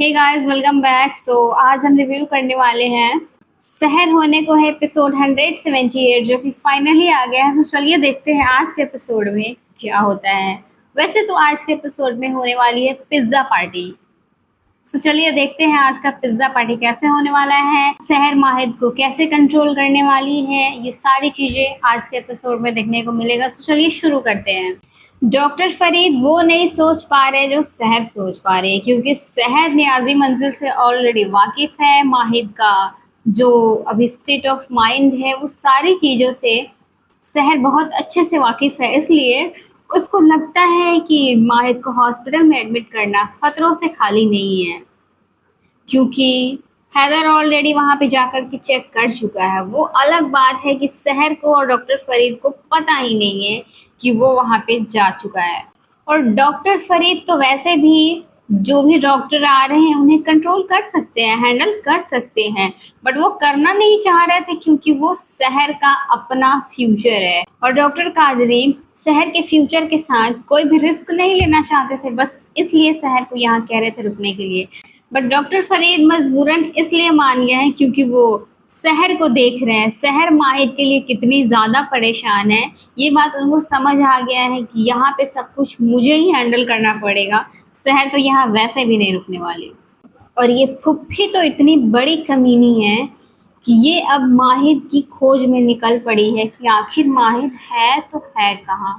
Hey guys, welcome back. आज हम review करने वाले हैं सहर होने को है एपिसोड 178 जो कि फाइनली आ गया है। चलिए देखते हैं आज के एपिसोड में क्या होता है। वैसे तो आज के एपिसोड में होने वाली है पिज्ज़ा पार्टी। चलिए देखते हैं आज का पिज्ज़ा पार्टी कैसे होने वाला है, सहर माहिद को कैसे कंट्रोल करने वाली है। ये सारी चीज़ें आज के एपिसोड में देखने को मिलेगा। चलिए शुरू करते हैं। डॉक्टर फरीद वो नहीं सोच पा रहे जो सहर सोच पा रहे, क्योंकि सहर न्याजी मंजिल से ऑलरेडी वाकिफ है। माहिद का जो अभी स्टेट ऑफ माइंड है वो सारी चीज़ों से सहर बहुत अच्छे से वाकिफ है, इसलिए उसको लगता है कि माहिद को हॉस्पिटल में एडमिट करना खतरों से खाली नहीं है, क्योंकि हैदर ऑलरेडी वहाँ पे जाकर के चेक कर चुका है। वो अलग बात है कि सहर को और डॉक्टर फरीद को पता ही नहीं है कि वो वहाँ पे जा चुका है। और डॉक्टर फरीद तो वैसे भी जो भी डॉक्टर आ रहे हैं उन्हें कंट्रोल कर सकते हैं, हैंडल कर सकते हैं, बट वो करना नहीं चाह रहे थे क्योंकि वो सहर का अपना फ्यूचर है। और डॉक्टर कादरी सहर के फ्यूचर के साथ कोई भी रिस्क नहीं लेना चाहते थे, बस इसलिए सहर को यहाँ कह रहे थे रुकने के लिए। बट डॉक्टर फरीद मजबूरन इसलिए मान गया है क्योंकि वो सहर को देख रहे हैं। सहर माहिद के लिए कितनी ज़्यादा परेशान है, ये बात उनको समझ आ गया है कि यहाँ पे सब कुछ मुझे ही हैंडल करना पड़ेगा। सहर तो यहाँ वैसे भी नहीं रुकने वाली। और ये फुप्पी तो इतनी बड़ी कमीनी है कि ये अब माहिद की खोज में निकल पड़ी है कि आखिर माहिद है तो है कहाँ।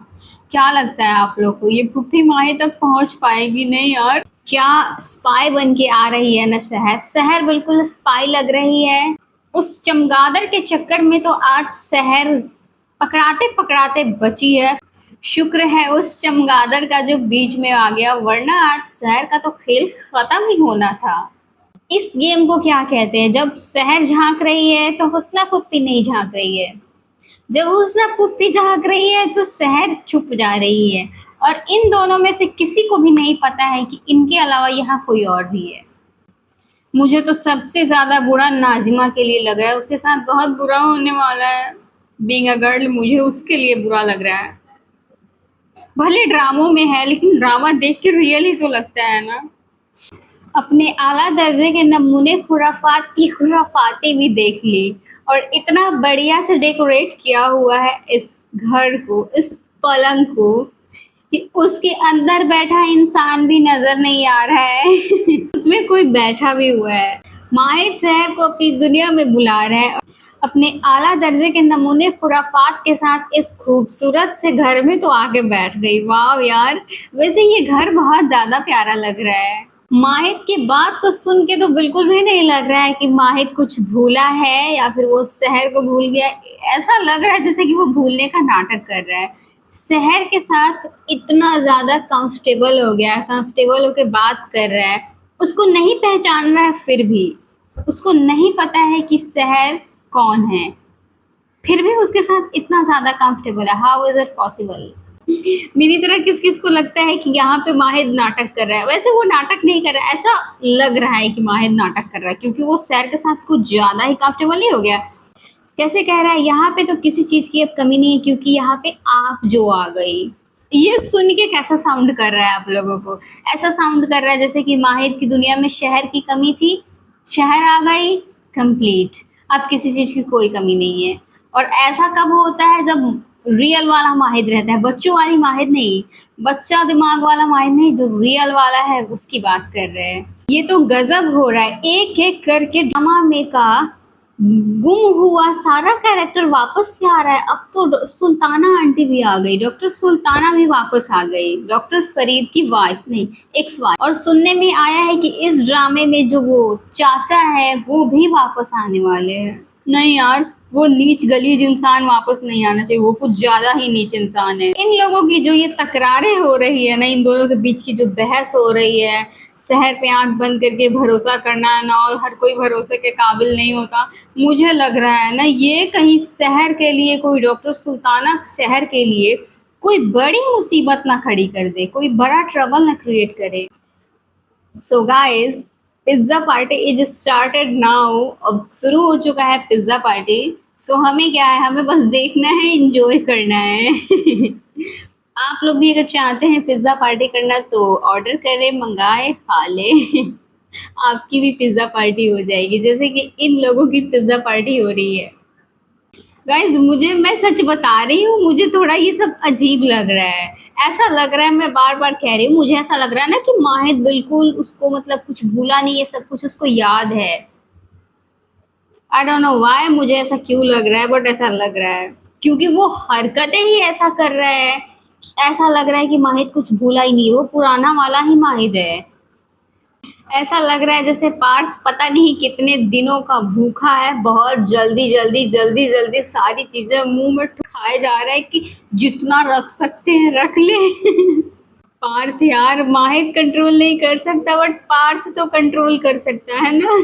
क्या लगता है आप लोग को, ये फुप्पी माहिद तक पहुँच पाएगी? नहीं यार, क्या स्पाई बन के आ रही है ना सहर। सहर बिल्कुल स्पाई लग रही है। उस चमगादड़ के चक्कर में तो आज सहर पकड़ाते पकड़ाते बची है। शुक्र है उस चमगादड़ का जो बीच में आ गया, वरना आज सहर का तो खेल खत्म ही होना था। इस गेम को क्या कहते हैं, जब सहर झांक रही है तो हुस्ना पुप्पी नहीं झांक रही है, जब हुस्ना पुप्पी झांक रही है तो सहर छुप जा रही है। और इन दोनों में से किसी को भी नहीं पता है कि इनके अलावा यहाँ कोई और भी है। मुझे तो सबसे ज़्यादा बुरा नाजिमा के लिए लग रहा है, उसके साथ बहुत बुरा होने वाला है। बीइंग अ गर्ल मुझे उसके लिए बुरा लग रहा है। भले ड्रामों में है लेकिन ड्रामा देख के रियल ही तो लगता है ना। अपने आला दर्जे के नमूने खुराफात की खुराफाती भी देख ली, और इतना बढ़िया से डेकोरेट किया हुआ है इस घर को, इस पलंग को, कि उसके अंदर बैठा इंसान भी नजर नहीं आ रहा है उसमें कोई बैठा भी हुआ है। माहिद सहर को अपनी दुनिया में बुला रहा है। अपने आला दर्जे के नमूने खुराफात के साथ इस खूबसूरत से घर में तो आके बैठ गई। वाह यार, वैसे ये घर बहुत ज्यादा प्यारा लग रहा है। माहिद की बात को सुन के तो बिल्कुल भी नहीं लग रहा है कि माहिद कुछ भूला है या फिर वो सहर को भूल गया। ऐसा लग रहा है जैसे कि वो भूलने का नाटक कर रहा है। सहर के साथ इतना ज़्यादा कंफर्टेबल हो गया है, कंफर्टेबल होकर बात कर रहा है, उसको नहीं पहचान रहा है, फिर भी उसको नहीं पता है कि सहर कौन है, फिर भी उसके साथ इतना ज़्यादा कंफर्टेबल है। How is it possible? मेरी तरह किस किस को लगता है कि यहाँ पे माहिद नाटक कर रहा है? वैसे वो नाटक नहीं कर रहा है, ऐसा लग रहा है कि माहिद नाटक कर रहा है क्योंकि वो सहर के साथ कुछ ज़्यादा ही कंफर्टेबल नहीं हो गया। कैसे कह रहा है यहाँ पे तो किसी चीज़ की अब कमी नहीं है क्योंकि यहाँ पे आप जो आ गई। ये सुन के कैसा साउंड कर रहा है आप लोगों को? ऐसा साउंड कर रहा है जैसे कि माहिद की दुनिया में शहर की कमी थी, शहर आ गई, कंप्लीट, अब किसी चीज़ की कोई कमी नहीं है। और ऐसा कब होता है? जब रियल वाला माहिद रहता है, बच्चों वाली माहिद नहीं, बच्चा दिमाग वाला माहिद नहीं, जो रियल वाला है उसकी बात कर रहे हैं। ये तो गजब हो रहा है, एक एक करके ड्रामा में का गुम हुआ सारा कैरेक्टर वापस से आ रहा है। अब तो सुल्ताना आंटी भी आ गई, डॉक्टर सुल्ताना भी वापस आ गई, डॉक्टर फरीद की वाइफ नहीं, एक्स वाइफ। और सुनने में आया है कि इस ड्रामे में जो वो चाचा है वो भी वापस आने वाले हैं। नहीं यार, वो नीच गलीज इंसान वापस नहीं आना चाहिए, वो कुछ ज्यादा ही नीच इंसान है। इन लोगों की जो ये तकरारें हो रही है ना, इन दोनों के बीच की जो बहस हो रही है, सहर पे आंख बंद करके भरोसा करना ना, और हर कोई भरोसे के काबिल नहीं होता, मुझे लग रहा है ना ये कहीं सहर के लिए, कोई डॉक्टर सुल्ताना शहर के लिए कोई बड़ी मुसीबत ना खड़ी कर दे, कोई बड़ा ट्रबल ना क्रिएट करे। So guys, pizza party is started now. अब शुरू हो चुका है पिज्ज़ा पार्टी। सो हमें क्या है, हमें बस देखना है, इंजॉय करना है आप लोग भी अगर चाहते हैं पिज्ज़ा पार्टी करना तो ऑर्डर करें, मंगाए, खा लें आपकी भी पिज्जा पार्टी हो जाएगी जैसे कि इन लोगों की पिज्जा पार्टी हो रही है। गाइज मुझे, मैं सच बता रही हूँ, मुझे थोड़ा ये सब अजीब लग रहा है। ऐसा लग रहा है, मैं बार बार कह रही हूँ, मुझे ऐसा लग रहा है ना कि माहिद बिल्कुल उसको मतलब कुछ भूला नहीं है, सब कुछ उसको याद है। आई डोंट नो व्हाई, मुझे ऐसा क्यों लग रहा है, बट ऐसा लग रहा है क्योंकि वो हरकतें ही ऐसा कर रहा है। ऐसा लग रहा है कि माहिद कुछ भूला ही नहीं, वो पुराना वाला ही माहिद है। ऐसा लग रहा है जैसे पार्थ पता नहीं कितने दिनों का भूखा है, बहुत जल्दी जल्दी जल्दी जल्दी सारी चीजें मुंह में खाए जा रहा है कि जितना रख सकते हैं रख ले। पार्थ यार, माहिद कंट्रोल नहीं कर सकता बट पार्थ तो कंट्रोल कर सकता है ना।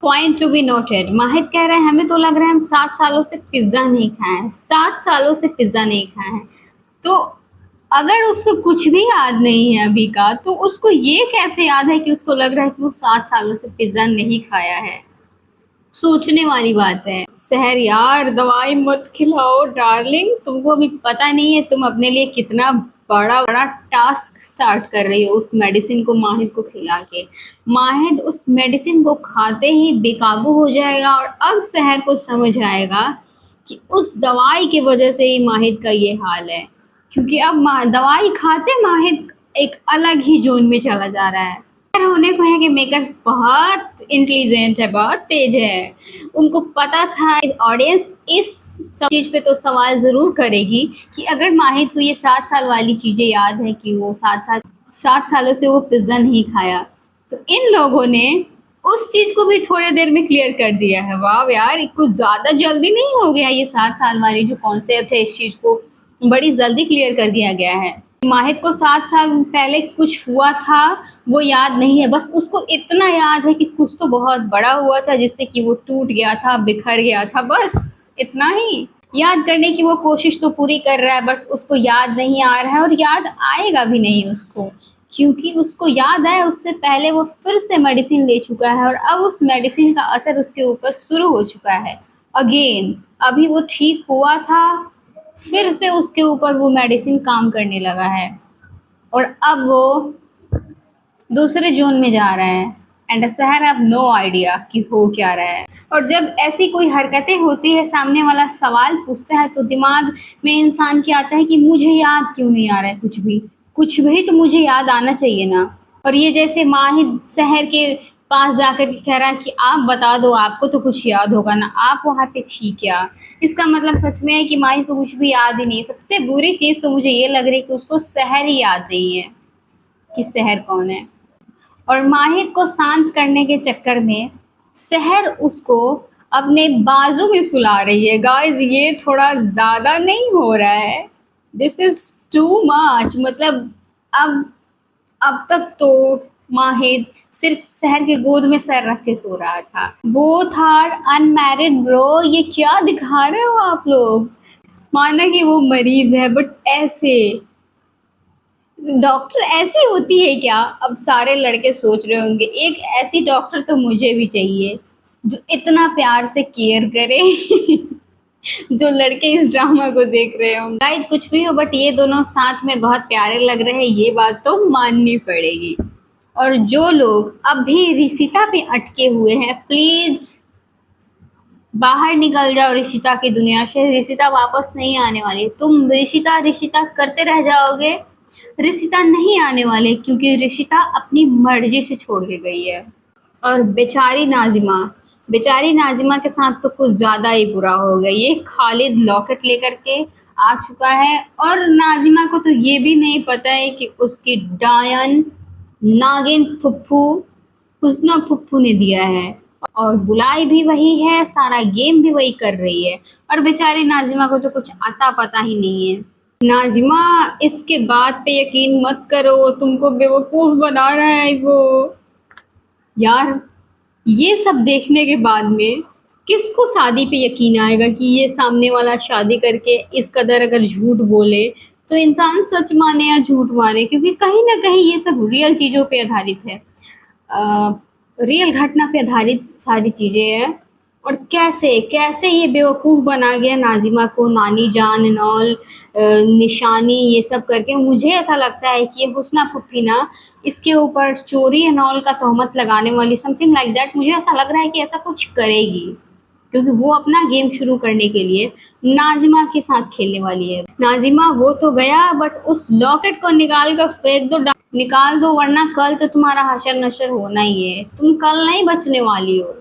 पॉइंट टू बी नोटेड, माहिद कह रहे हैं हमें तो लग रहा है हम 7 सालों से पिज्जा नहीं खाए हैं, 7 सालों से पिज्जा नहीं खाए हैं। तो अगर उसको कुछ भी याद नहीं है अभी का, तो उसको ये कैसे याद है कि उसको लग रहा है कि वो 7 सालों से पिज्जा नहीं खाया है। सोचने वाली बात है। सहर यार, दवाई मत खिलाओ डार्लिंग, तुमको अभी पता नहीं है तुम अपने लिए कितना बड़ा बड़ा टास्क स्टार्ट कर रही हो उस मेडिसिन को माहिद को खिला के। माहिद उस मेडिसिन को खाते ही बेकाबू हो जाएगा और अब सहर को समझ आएगा कि उस दवाई की वजह से ही माहिद का ये हाल है। क्योंकि अब दवाई खाते माहिद एक अलग ही जोन में चला जा रहा है। होने को है कि मेकर्स बहुत इंटेलिजेंट है, बहुत तेज है। उनको पता था ऑडियंस इस सब चीज पे तो सवाल जरूर करेगी कि अगर माहिद को ये 7 साल वाली चीजें याद है कि वो 7 सालों से वो पिज्जा नहीं खाया, तो इन लोगों ने उस चीज को भी थोड़ी देर में क्लियर कर दिया है। वाह यार, कुछ ज्यादा जल्दी नहीं हो गया? ये 7 साल वाली जो कॉन्सेप्ट है, इस चीज को बड़ी जल्दी क्लियर कर दिया गया है। माहिद को 7 साल पहले कुछ हुआ था वो याद नहीं है, बस उसको इतना याद है कि कुछ तो बहुत बड़ा हुआ था जिससे कि वो टूट गया था, बिखर गया था, बस इतना ही। याद करने की वो कोशिश तो पूरी कर रहा है बट उसको याद नहीं आ रहा है और याद आएगा भी नहीं उसको, क्योंकि उसको याद है उससे पहले वो फिर से मेडिसिन ले चुका है और अब उस मेडिसिन का असर उसके ऊपर शुरू हो चुका है अगेन। अभी वो ठीक हुआ था, फिर से उसके ऊपर वो मेडिसिन काम करने लगा है और अब वो दूसरे जोन में जा रहा है। एंड सहर हैव नो आइडिया कि हो क्या रहा है। और जब ऐसी कोई हरकतें होती है, सामने वाला सवाल पूछता है, तो दिमाग में इंसान क्या आता है कि मुझे याद क्यों नहीं आ रहा है, कुछ भी तो मुझे याद आना चाहिए ना। और ये जैसे माहिद सहर के पास जाकर के कह रहा है कि आप बता दो, आपको तो कुछ याद होगा ना, आप वहाँ पे थी क्या। इसका मतलब सच में है कि माहिद को कुछ भी याद ही नहीं। सबसे बुरी चीज़ तो मुझे ये लग रही है कि उसको सहर ही याद नहीं है कि सहर कौन है। और माहिद को शांत करने के चक्कर में सहर उसको अपने बाजू में सुला रही है। गाइस ये थोड़ा ज़्यादा नहीं हो रहा है? This is too much. मतलब अब अब तक तो माहिद सिर्फ सहर के गोद में सर रख के सो रहा था। बोथ आर अनमैरिड ब्रो, ये क्या दिखा रहे हो आप लोग? माना कि वो मरीज है बट ऐसे डॉक्टर ऐसी होती है क्या? अब सारे लड़के सोच रहे होंगे एक ऐसी डॉक्टर तो मुझे भी चाहिए जो इतना प्यार से केयर करे। जो लड़के इस ड्रामा को देख रहे होंगे। गाइज कुछ भी हो बट ये दोनों साथ में बहुत प्यारे लग रहे हैं, ये बात तो माननी पड़ेगी। और जो लोग अभी रिशिता पे अटके हुए हैं, प्लीज बाहर निकल जाओ रिशिता की दुनिया से। रिशिता वापस नहीं आने वाली। तुम रिशिता रिशिता करते रह जाओगे, रिशिता नहीं आने वाले, क्योंकि रिशिता अपनी मर्जी से छोड़ के गई है। और बेचारी नाजिमा के साथ तो कुछ ज़्यादा ही बुरा हो गया। ये खालिद लॉकेट लेकर के आ चुका है और नाजिमा को तो ये भी नहीं पता है कि उसकी डायन नागिन फुप्पू हुस्ना फुप्पू ने दिया है और बुलाई भी वही है, सारा गेम भी वही कर रही है। और बेचारी नाजिमा को तो कुछ आता पता ही नहीं है। नाजिमा, इसके बात पे यकीन मत करो, तुमको बेवकूफ़ बना रहा है वो। यार ये सब देखने के बाद में किसको शादी पे यकीन आएगा कि ये सामने वाला शादी करके इस कदर अगर झूठ बोले तो इंसान सच माने या झूठ माने, क्योंकि कहीं ना कहीं ये सब रियल चीज़ों पे आधारित है, रियल घटना पे आधारित सारी चीज़ें हैं। और कैसे कैसे ये बेवकूफ़ बना गया नाज़िमा को, नानी जान एंड ऑल, निशानी ये सब करके। मुझे ऐसा लगता है कि ये हुस्ना फूफी ना इसके ऊपर चोरी एंड ऑल का तोहमत लगाने वाली, समथिंग लाइक दैट। मुझे ऐसा लग रहा है कि ऐसा कुछ करेगी, क्योंकि वो अपना गेम शुरू करने के लिए नाज़िमा के साथ खेलने वाली है। नाज़िमा वो तो गया, बट उस लॉकेट को निकाल कर फेंक दो, निकाल दो, वरना कल तो तुम्हारा हशर नशर होना ही है। तुम कल नहीं बचने वाली हो।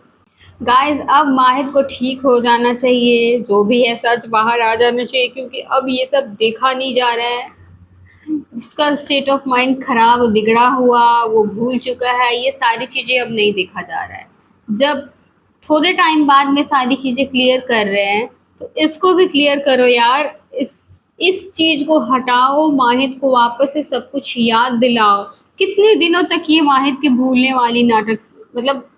गाइस अब माहिर को ठीक हो जाना चाहिए, जो भी है सच बाहर आ जाना चाहिए, क्योंकि अब ये सब देखा नहीं जा रहा है। उसका स्टेट ऑफ माइंड खराब, बिगड़ा हुआ, वो भूल चुका है, ये सारी चीज़ें अब नहीं देखा जा रहा है। जब थोड़े टाइम बाद में सारी चीज़ें क्लियर कर रहे हैं, तो इसको भी क्लियर करो यार। इस चीज़ को हटाओ, माहिर को वापस से सब कुछ याद दिलाओ। कितने दिनों तक ये माहिर के भूलने वाली नाटक, मतलब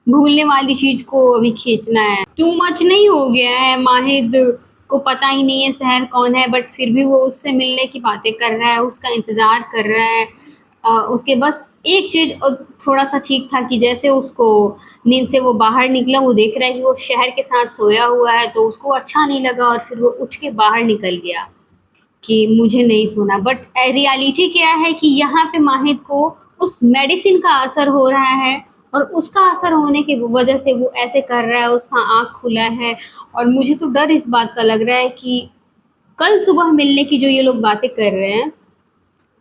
भूलने वाली चीज़ को अभी खींचना है? टू मच नहीं हो गया है? माहिर को पता ही नहीं है सहर कौन है, बट फिर भी वो उससे मिलने की बातें कर रहा है, उसका इंतज़ार कर रहा है। उसके बस एक चीज़ थोड़ा सा ठीक था कि जैसे उसको नींद से वो बाहर निकला, वो देख रहा है कि वो शहर के साथ सोया हुआ है, तो उसको अच्छा नहीं लगा और फिर वो उठ के बाहर निकल गया कि मुझे नहीं सोना। बट रियलिटी क्या है कि यहाँ पे माहिद को उस मेडिसिन का असर हो रहा है, और उसका असर होने की वजह से वो ऐसे कर रहा है, उसका आँख खुला है। और मुझे तो डर इस बात का लग रहा है कि कल सुबह मिलने की जो ये लोग बातें कर रहे हैं,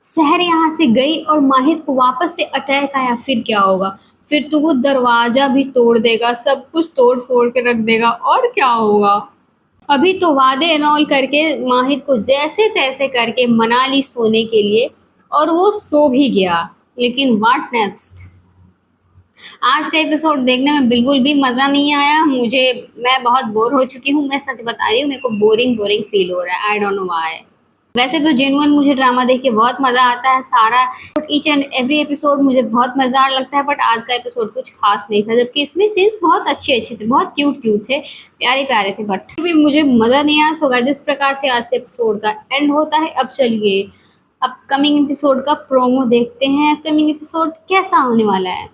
सहर यहाँ से गई और माहिद को वापस से अटैक आया, फिर क्या होगा? फिर तो वो दरवाज़ा भी तोड़ देगा, सब कुछ तोड़-फोड़ के रख देगा, और क्या होगा? अभी तो वादे एंड ऑल करके माहिद को जैसे-तैसे करके मना ली सोने के लिए, और वो सो भी गया। लेकिन व्हाट नेक्स्ट? आज का एपिसोड देखने में बिल्कुल भी मज़ा नहीं आया मुझे। मैं बहुत बोर हो चुकी हूँ, मैं सच बता रही हूँ, मेरे को बोरिंग फील हो रहा है। I don't know why. वैसे तो जेन्युइन मुझे ड्रामा देख के बहुत मज़ा आता है, सारा ईच एंड एवरी एपिसोड मुझे बहुत मज़ेदार लगता है, बट आज का एपिसोड कुछ खास नहीं था। जबकि इसमें सीन्स बहुत अच्छे-अच्छे थे, बहुत क्यूट थे, प्यारे-प्यारे थे, बट फिर भी मुझे मज़ा नहीं आया। सो गाइस, जिस प्रकार से आज के एपिसोड का एंड होता है, अब चलिए अपकमिंग एपिसोड का प्रोमो देखते हैं। अपकमिंग एपिसोड कैसा होने वाला है?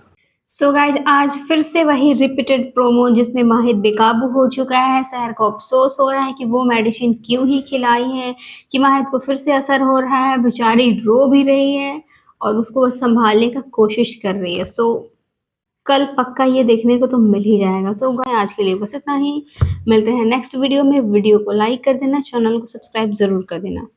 सो गाइज आज फिर से वही रिपीटेड प्रोमो, जिसमें माहिर बेकाबू हो चुका है। सहर को अफसोस हो रहा है कि वो मेडिसिन क्यों ही खिलाई है, कि माहिर को फिर से असर हो रहा है। बेचारी रो भी रही है और उसको बस संभालने का कोशिश कर रही है। सो कल पक्का ये देखने को तो मिल ही जाएगा। सो गाइस आज के लिए बस इतना ही। मिलते हैं नेक्स्ट वीडियो में। वीडियो को लाइक कर देना, चैनल को सब्सक्राइब ज़रूर कर देना।